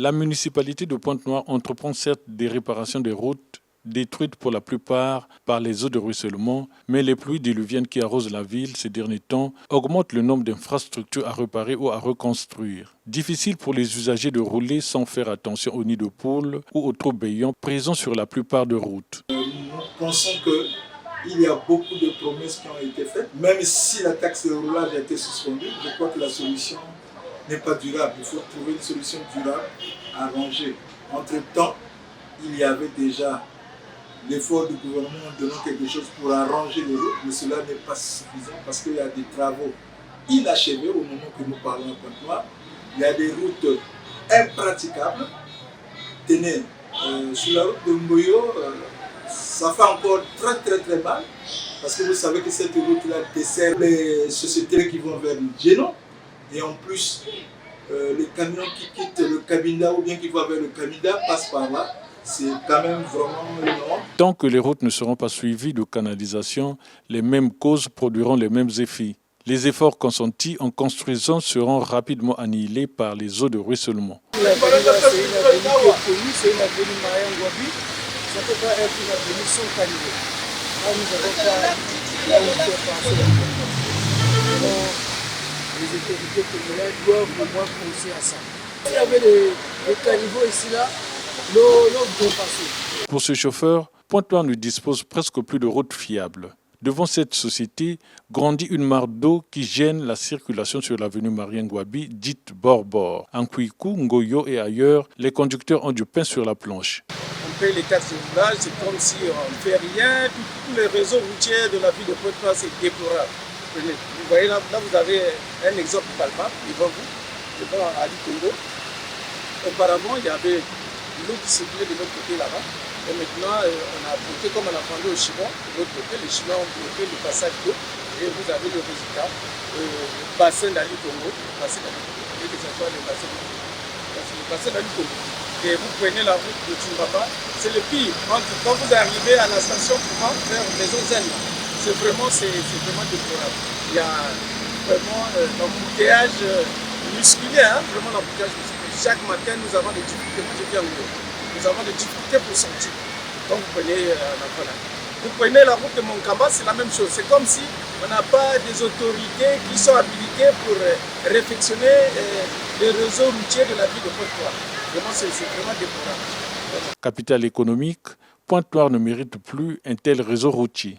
La municipalité de Pointe-Noire entreprend certes des réparations des routes détruites pour la plupart par les eaux de ruissellement, mais les pluies diluviennes qui arrosent la ville ces derniers temps augmentent le nombre d'infrastructures à réparer ou à reconstruire. Difficile pour les usagers de rouler sans faire attention aux nids de poules ou aux tourbillons présents sur la plupart des routes. Nous pensons qu'il y a beaucoup de promesses qui ont été faites. Même si la taxe de roulage a été suspendue, je crois que la solution n'est pas durable. Il faut trouver une solution durable à arranger. Entre-temps, il y avait déjà l'effort du gouvernement donnant quelque chose pour arranger les routes, mais cela n'est pas suffisant parce qu'il y a des travaux inachevés au moment que nous parlons à Pointe-Noire. Il y a des routes impraticables. Tenez, sur la route de Mboyo, ça fait encore très mal parce que vous savez que cette route-là dessert les sociétés qui vont vers le Djénon et en plus les camions qui quittent le Cabinda ou bien qui vont vers le Cabinda passent par là. C'est quand même vraiment énorme. Tant que les routes ne seront pas suivies de canalisation, les mêmes causes produiront les mêmes effets. Les efforts consentis en construisant seront rapidement annihilés par les eaux de ruissellement. L'avenue là, c'est une avenue qui est connue, c'est une avenue Mariangwabi. Ça ne peut pas être une avenue sans caniveau. Là, nous n'avons pas la hauteur par cela. Donc, les autorités communales doivent au moins penser à ça. S'il y avait des caniveaux ici, là, l'eau peut passer. Pour ce chauffeur, Pointe-Noire ne dispose presque plus de routes fiables. Devant cette société grandit une mare d'eau qui gêne la circulation sur l'avenue Mariangwabi, dite bord-bord. En Kouikou, Ngoyo et ailleurs, les conducteurs ont du pain sur la planche. On paye les taxes de roulage, c'est comme si on ne fait rien. Tous les réseaux routiers de la ville de Pointe-Noire, c'est déplorable. Vous voyez là, vous avez un exemple palpable devant vous, devant Ali Congo. Auparavant, il y avait l'eau qui circulait de l'autre côté là-bas. Et maintenant, on a bloqué, comme on a demandé aux Chinois, de l'autre côté, les Chinois ont bloqué le passage d'eau. Et vous avez le résultat, le bassin d'Ali Congo, et que ce soit le bassin d'Ali Congo. Et vous prenez la route de Tchoumbaba, c'est le pire. Quand vous arrivez à la station Kouma, vers Maison Zen, c'est vraiment déplorable. Il y a vraiment l'embouteillage musculaire, vraiment l'embouteillage musculaire. Chaque matin, nous avons des difficultés. Moi, je viens nous avons des difficultés pour sortir. Donc, vous prenez la route de Monkamba, c'est la même chose. C'est comme si on n'a pas des autorités qui sont habilitées pour réfectionner les réseaux routiers de la ville de Pointe-Noire. Vraiment, c'est vraiment déplorable. Capitale économique, Pointe-Noire ne mérite plus un tel réseau routier.